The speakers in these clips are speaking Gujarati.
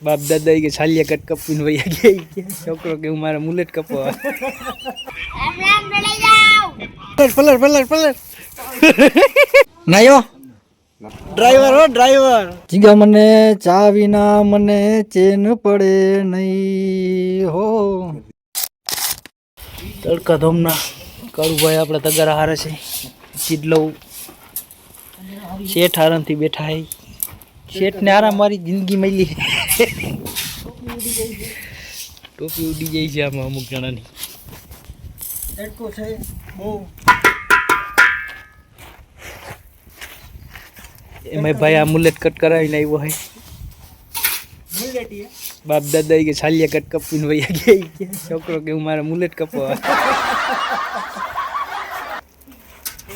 बाप दादा के छालिया कट कपीन भैया गई छोकरो के मारा मुलेट कपो पलर पलर पलर नायो ड्राइवर हो ड्राइवर जीगा मने चा विना मने चैन पड़े नहीं हो तड़का धोमना काळू भाई आपड़ा तगारा हारे छे चीडलो શેઠ આરામથી બેઠા હે શેઠ ને આરામ મારી જિંદગી મળી ટોપી ઉડી જાય છે આમાં અમુક જણાની તડકો છે બહુ એમાં ભાઈ આ મુલેટ કટ કરાવીને આવ્યો હે બાપ દાદા કે છાલિયા કટ કપીને વયા ગયા છોકરો કે મારા મુલેટ કપવા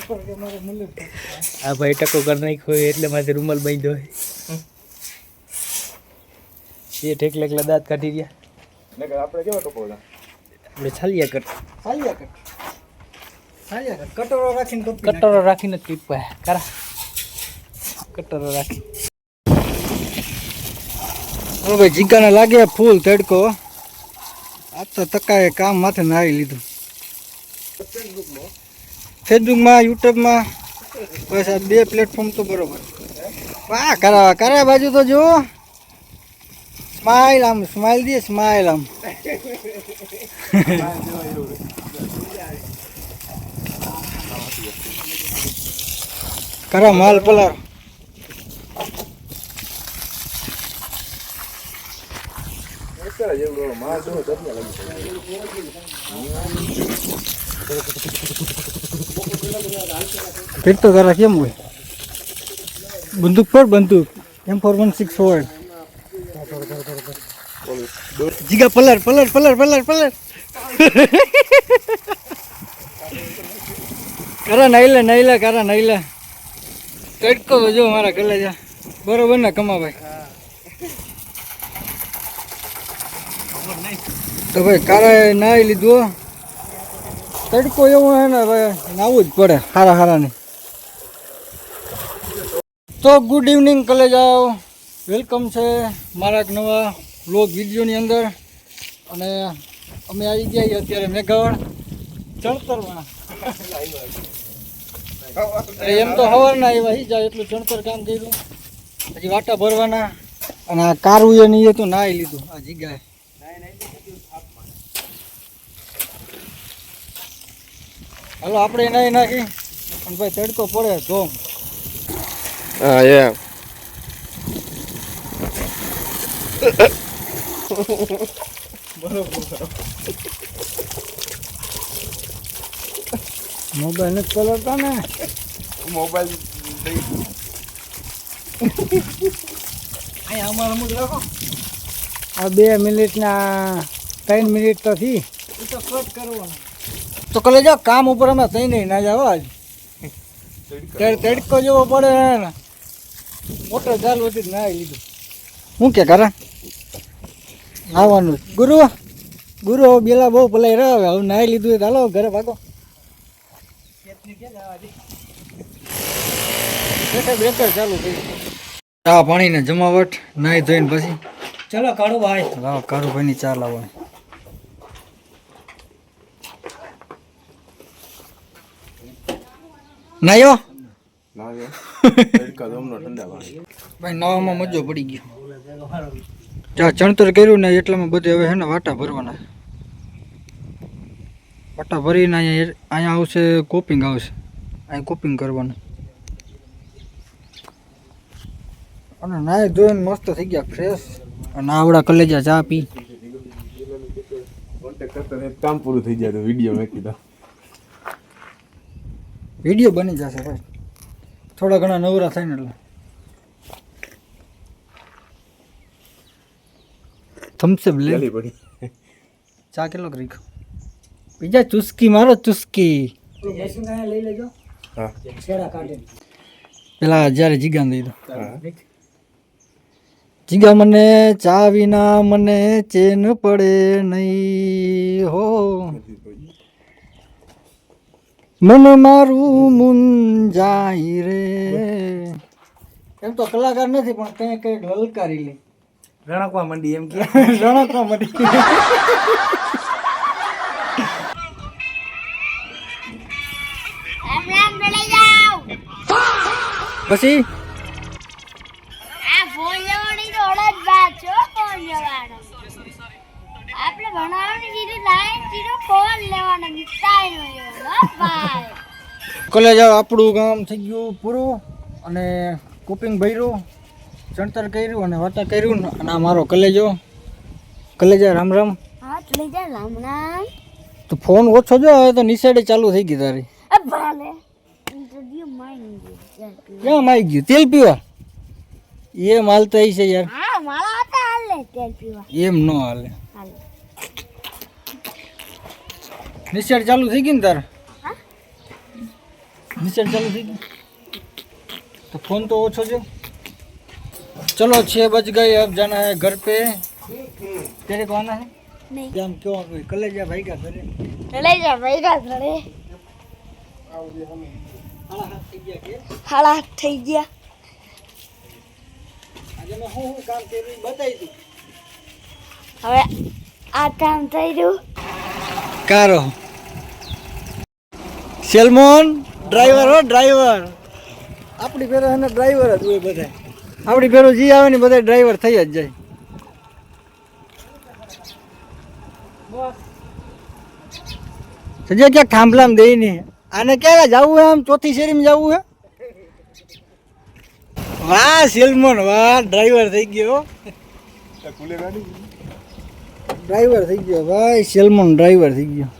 આ ભાઈ ટકો કરી નાખ્યો એટલે માથે રૂમાલ બાંધ્યો શેઠ એકલા એકલા દાંત કાઢી રહ્યા આપણે કેવા કપોડા આપણે છાલિયા કટ કટોરો રાખીને ટીપા કરા કટોરો રાખી ઓ ભાઈ જીગાને લાગે ફૂલ તડકો આ તો તકાએ કામ માથે નારી લીધું ફેસબુકમાં યુટ્યુબમાં બસ આ બે પ્લેટફોર્મ તો બરોબર વાહ કરા બાજુ તો જો સ્માઈલ આમ સ્માઈલ દે સ્માઈલ આમ કરા માલ પલાર फिर तो करा केम हुए बंदूक पर बंदूक M416 जीगा पलर पलर पलर पलर पलर करा नहीं करा नहीं तड़को जो हमारा कर ले जा बरोबर ना कमा भाई तो भाई कारा नहीं लीधो तड़को एवं है ना भाई नावू ज पड़े हारा हारा ने तो गुड इवनिंग कले जाओ वेलकम से मारा एक नवा व्लॉग विडियो ની અંદર અને અમે આવી ગયા અત્યારે મેઘાવળ ચણતરમાં એમ તો હવારના આવ્યા હી જાય એટલું ચણતર કામ કર્યું હજી વાટા ભરવાના અને આ કારું એ નહીં તો નાઈ લીધું આ જીગાએ હાલો આપણે નાઈ નાખી અને ભાઈ તડકો પડે ધોમ હા એમ મોબાઈલ નથી પલળતા ને મોબાઈલ અહીંયા અમારા મુજ રાખો આ 2 મિનિટના 3 મિનિટ તો થી તો કટ કરવાનું તો કલે જાઓ કામ ઉપર અમે થઈ નહીં ના જાવ આજ તડકો જેવો પડે ને મોટર ચાલુ હતી નાઈ લીધું શું કે કરા આવવાનું ગુરુ બેલા બહુ પલાઈ રહ્યો હવે નાઈ લીધું ચાલો ઘરે ભાગો બ્રેકર ચાલુ થઈ ચા પાણી ને જમાવટ નાઈ ધોઈને પછી ચલો કાળુ ભાઈ લાવો કાળુ ભાઈ ની ચા લાવો નાયો ભાઈ નવામાં મજો પડી ગયો ચા ચણતર કર્યું ને એટલામાં બધે હવે હે ને વાટા ભરવાના વાટા ભરીને અહીંયા આવશે કોપિંગ આવશે અહીં કોપિંગ કરવાનું અને નાઈ ધોઈને મસ્ત થઈ ગયા ફ્રેશ અને આવડા કલેજા ચા પી કામ પૂરું થઈ જાય તો વિડીયો મેકી દો વિડીયો બની જશે ભાઈ થોડા ઘણા નવરા થાય ને એટલે થમ્સઅપ લે ચા કેટલો કરી બીજા ચુસ્કી મારો ચુસ્કી લઈ લેજો પેલા જ્યારે જીગાને દઈ દો જીગા મને ચા વિના મને ચેન પડે નહીં હો મન મારું મુંજાઈ રે એમ તો કલાકાર નથી પણ કંઈક લલકારી લે રણકવા મંડી એમ કે રણકવા મળી. રામ રામ લઈ જાઓ. પછી આ ફોન લેવાની તો ઓળખ વાત છો. ફોન લેવાનો આપણે ભણાવવાની જીરું લાઈન જીરું ફોન લેવાનો મિસાઈ નો લેવાનો ભાઈ. કોલેજ આપણું કામ થઈ ગયું પૂરું અને કુપિંગ ભર્યું, ચણતર કર્યું અને વાતા કર્યું ને અને આ મારો કલેજો. કલેજા રામ રામ. હા લઈ જા રામ રામ. તો ફોન ઓછો જો હવે તો નિશાળે ચાલુ થઈ ગઈ તારી. ભલે ઇન્ટરવ્યુ માંગી ક્યાં આવી ગયું તેલ પીવા? એ માલ તો છે યાર, હા મારા હતા હાલે તેલ પીવા એમ ન હાલે. હાલે. નિશાળ ચાલુ થઈ ગઈ ને તારે? હા? નિશાળ ચાલુ થઈ ગઈ તો ફોન તો ઓછો જો. चलो 6 बज गए, अब जाना है घर पे. तेरे को आना है? નહીં क्या हम क्यों कलेजा भाई का घरे? લઈ જા ભાઈ કા ઘરે. હાડા થઈ ગયા. આજે મેં હું કામ કર્યું એ બતાવી તું. હવે આ કામ થઈ રહ્યું. કારો સેલમોન ડ્રાઈવર હો ડ્રાઈવર. આપણી પેરો એને ડ્રાઈવર જ હોય બધા. આપણી પેરો જે આવે ને બધા ડ્રાઈવર થઈ જ જાય. સજે ક્યાંક થાંભલામાં દઈ ને આને ક્યારે જવું હે? આમ ચોથી શેરીમાં જવું હે? વાહ સેલમોન વાહ, ડ્રાઈવર થઈ ગયો. ડ્રાઈવર થઈ ગયો ભાઈ, સેલમોન ડ્રાઈવર થઈ ગયો.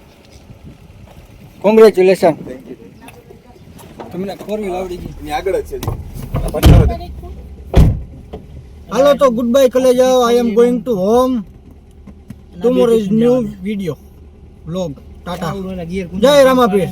કોંગ્રેચ્યુલેશન. તમને ફોર વ્હીલ આવડી ગઈ. એની આગળ જ છે. હાલો તો ગુડ બાય કલે જાઓ. I am going to home. Tomorrow is new video vlog. Tata. જય રામાપીર.